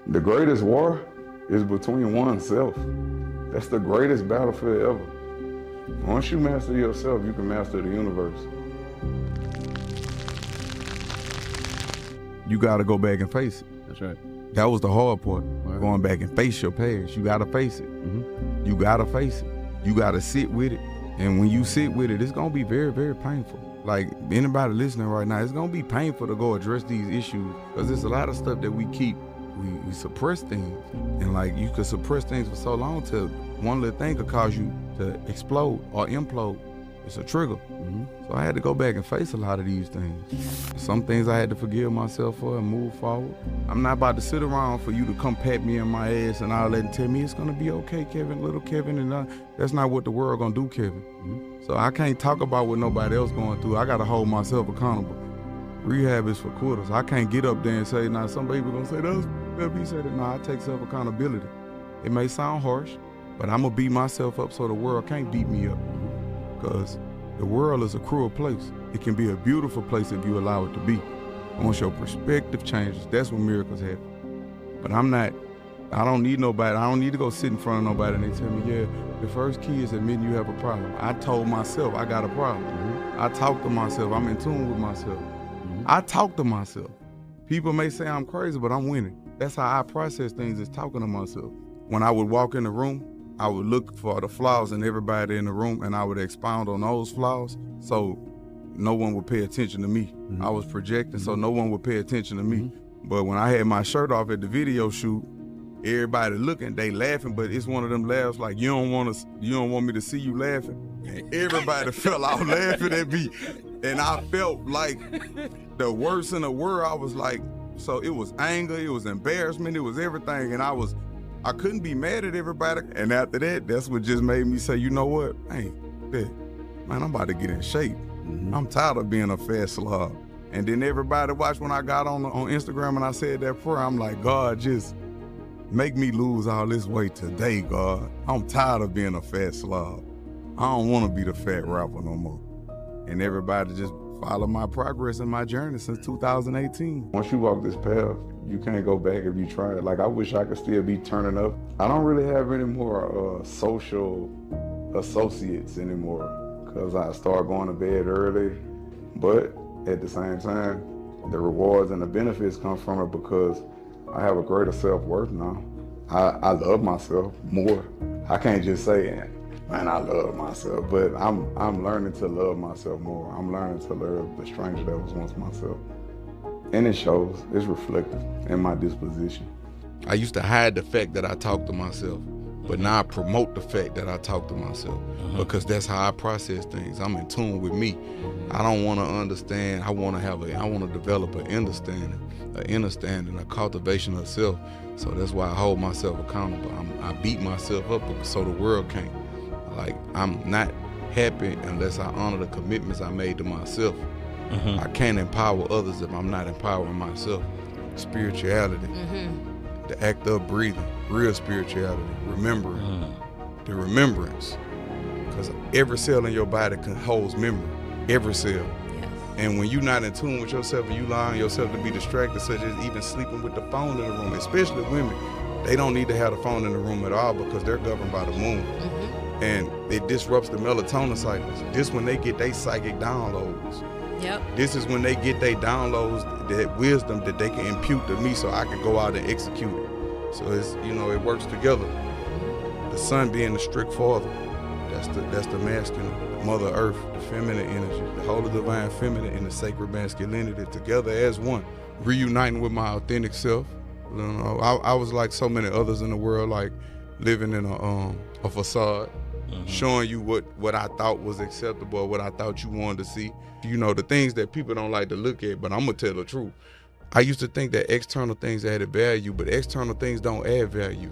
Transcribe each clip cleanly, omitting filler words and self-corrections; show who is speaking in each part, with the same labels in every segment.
Speaker 1: The greatest war is between oneself. That's the greatest battlefield ever. Once you master yourself, you can master the universe.
Speaker 2: You got to go back and face it.
Speaker 3: That's right.
Speaker 2: That was the hard part,
Speaker 3: Right.
Speaker 2: going back and face your past. You got to face it.
Speaker 3: Mm-hmm.
Speaker 2: You got to face it. You got to sit with it. And when you sit with it, it's going to be very, very painful. Like anybody listening right now, it's going to be painful to go address these issues because there's a lot of stuff that we keep. We suppress things. And like you could suppress things for so long till one little thing could cause you to explode or implode. It's a trigger.
Speaker 3: Mm-hmm.
Speaker 2: So I had to go back and face a lot of these things. Some things I had to forgive myself for and move forward. I'm not about to sit around for you to come pat me in my ass and all that and tell me it's gonna be okay, Kevin, little Kevin, and that's not what the world gonna do, Kevin.
Speaker 3: Mm-hmm.
Speaker 2: So I can't talk about what nobody else going through. I gotta hold myself accountable. Rehab is for quitters. I can't get up there and say, now some people gonna say, that's he said it. No, I take self-accountability. It may sound harsh, but I'm gonna beat myself up so the world can't beat me up. Because the world is a cruel place. It can be a beautiful place if you allow it to be. Once your perspective changes, that's when miracles happen. But I don't need nobody. I don't need to go sit in front of nobody and they tell me, yeah, the first key is admitting you have a problem. I told myself I got a problem.
Speaker 3: Mm-hmm.
Speaker 2: I talk to myself. I'm in tune with myself.
Speaker 3: Mm-hmm.
Speaker 2: I talk to myself. People may say I'm crazy, but I'm winning. That's how I process things, is talking to myself. When I would walk in the room, I would look for the flaws in everybody in the room and I would expound on those flaws so no one would pay attention to me.
Speaker 3: Mm-hmm.
Speaker 2: I was projecting so no one would pay attention to me.
Speaker 3: Mm-hmm.
Speaker 2: But when I had my shirt off at the video shoot, everybody looking, they laughing, but it's one of them laughs like, you don't want me to see you laughing. And everybody fell out laughing at me. And I felt like the worst in the world. I was like, so it was anger, it was embarrassment, it was everything. And I couldn't be mad at everybody. And after that, that's what just made me say, you know what? Hey, man, I'm about to get in shape.
Speaker 3: Mm-hmm.
Speaker 2: I'm tired of being a fat slob. And then everybody watched when I got on Instagram and I said that prayer, I'm like, God, just make me lose all this weight today, God. I'm tired of being a fat slob. I don't want to be the fat rapper no more. And everybody just followed my progress and my journey since 2018.
Speaker 1: Once you walk this path, you can't go back if you try it. Like, I wish I could still be turning up. I don't really have any more social associates anymore because I started going to bed early. But at the same time, the rewards and the benefits come from it because I have a greater self-worth now. I love myself more. I can't just say, man, I love myself, but I'm learning to love myself more. I'm learning to love the stranger that was once myself. And it shows, it's reflective in my disposition.
Speaker 2: I used to hide the fact that I talk to myself, but now I promote the fact that I talk to myself because that's how I process things. I'm in tune with me. I don't want to understand. I want to develop an understanding, a cultivation of self. So that's why I hold myself accountable. I beat myself up so the world can't. Like, I'm not happy unless I honor the commitments I made to myself. I can't empower others if I'm not empowering myself. Spirituality, the act of breathing, real spirituality, remembering, the remembrance. Because every cell in your body holds memory, every cell.
Speaker 4: Yes.
Speaker 2: And when you're not in tune with yourself and you allowing yourself to be distracted, such as even sleeping with the phone in the room, especially women, they don't need to have the phone in the room at all because they're governed by the moon. And it disrupts the melatonin cycles. This when they get their psychic downloads.
Speaker 4: Yep.
Speaker 2: This is when they get their downloads, that wisdom that they can impute to me so I can go out and execute it. So it's, it works together. The sun being the strict father, that's the masculine, the mother earth, the feminine energy, the holy divine feminine and the sacred masculinity together as one. Reuniting with my authentic self. I was like so many others in the world, like living in a facade. Showing you what I thought was acceptable, what I thought you wanted to see. The things that people don't like to look at, but I'm gonna tell the truth. I used to think that external things added value, but external things don't add value.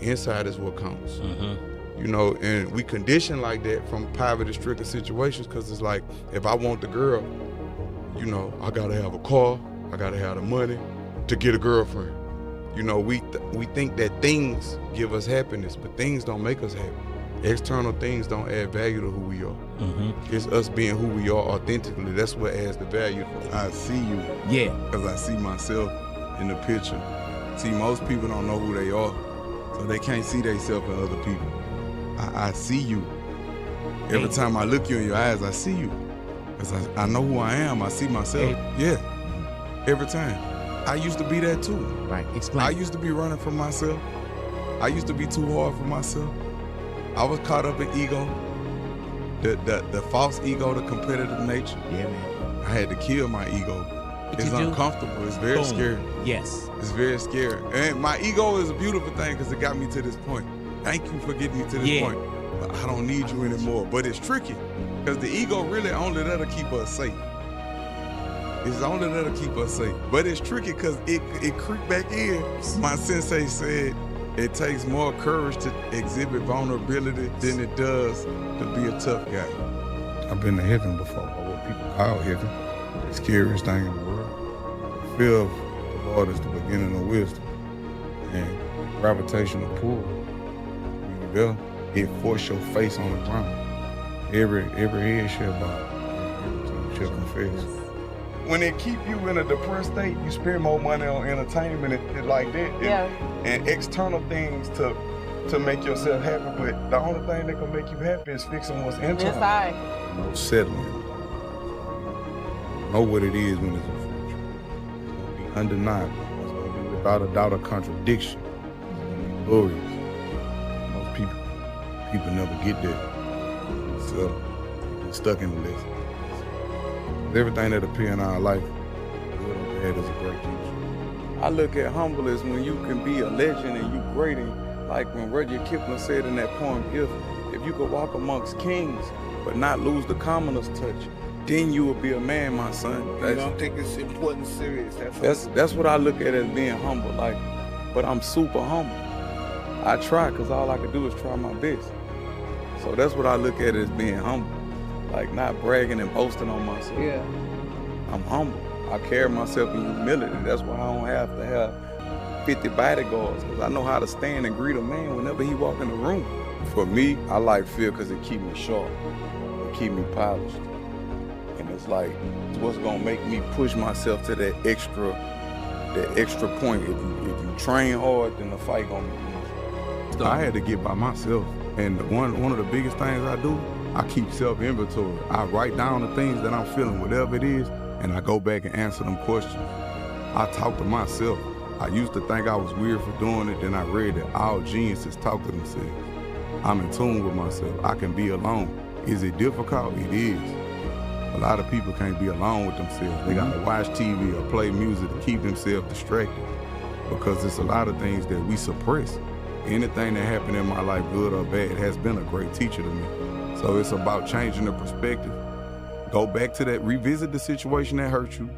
Speaker 2: Inside is what counts. And we condition like that from poverty-stricken situations because it's like, if I want the girl, I gotta have a car, I gotta have the money to get a girlfriend. We think that things give us happiness, but things don't make us happy. External things don't add value to who we are. It's us being who we are authentically. That's what adds the value. I see you.
Speaker 3: Yeah.
Speaker 2: Because I see myself in the picture. See, most people don't know who they are, so they can't see themselves in other people. I see you. Every time I look you in your eyes, I see you. Because I know who I am. I see myself. Yeah. Every time. I used to be that too.
Speaker 3: Right. Explain.
Speaker 2: I used to be running from myself. I used to be too hard for myself. I was caught up in ego. The false ego, the competitive nature.
Speaker 3: Yeah, man.
Speaker 2: I had to kill my ego. It's uncomfortable. It's very scary.
Speaker 3: Yes.
Speaker 2: It's very scary. And my ego is a beautiful thing because it got me to this point. Thank you for getting me to this point. But I don't need you anymore. But it's tricky because the ego really only there to keep us safe. It's only there to keep us safe. But it's tricky because it creeped back in. My sensei said it takes more courage to exhibit vulnerability than it does to be a tough guy. I've been to heaven before, or what people call heaven. The scariest thing in the world. The fear of the Lord is the beginning of wisdom. And gravitational pull, when you're there, it forces your face on the ground. Every head shall bow, every tongue shall confess. When it keep you in a depressed state, you spend more money on entertainment and like that, and external things to make yourself happy. But the only thing that can make you happy is fixing what's internal. No settling. Know what it is when it's a future. It's gonna be undeniable. It's gonna be without a doubt a contradiction. It's gonna be glorious. Most people never get there. So they get stuck in the lesson. Everything that appears in our life, good or bad, is a great teacher. I look at humble as when you can be a legend and you great, and like when Rudyard Kipling said in that poem, if you could walk amongst kings but not lose the commoner's touch, then you will be a man, my son.
Speaker 4: You don't think it's important, serious.
Speaker 2: That's what I look at as being humble. Like, but I'm super humble. I try because all I can do is try my best. So that's what I look at as being humble. Like not bragging and boasting on myself.
Speaker 4: Yeah.
Speaker 2: I'm humble. I carry myself in humility. That's why I don't have to have 50 bodyguards, because I know how to stand and greet a man whenever he walk in the room. For me, I like fear because it keep me sharp. It keep me polished. And it's like, it's what's gonna make me push myself to that extra point. If you train hard, then the fight gonna be easy. So I had to get by myself. And one of the biggest things I do, I keep self-inventory. I write down the things that I'm feeling, whatever it is, and I go back and answer them questions. I talk to myself. I used to think I was weird for doing it, then I read that all geniuses talk to themselves. I'm in tune with myself. I can be alone. Is it difficult? It is. A lot of people can't be alone with themselves. They gotta watch TV or play music to keep themselves distracted, because it's a lot of things that we suppress. Anything that happened in my life, good or bad, has been a great teacher to me. So it's about changing the perspective. Go back to that, revisit the situation that hurt you.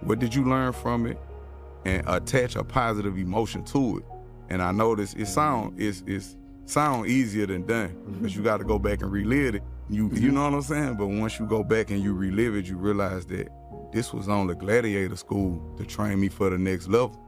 Speaker 2: What did you learn from it? And attach a positive emotion to it. And I notice it sound easier than done, because you got to go back and relive it. You know what I'm saying? But once you go back and you relive it, you realize that this was only gladiator school to train me for the next level.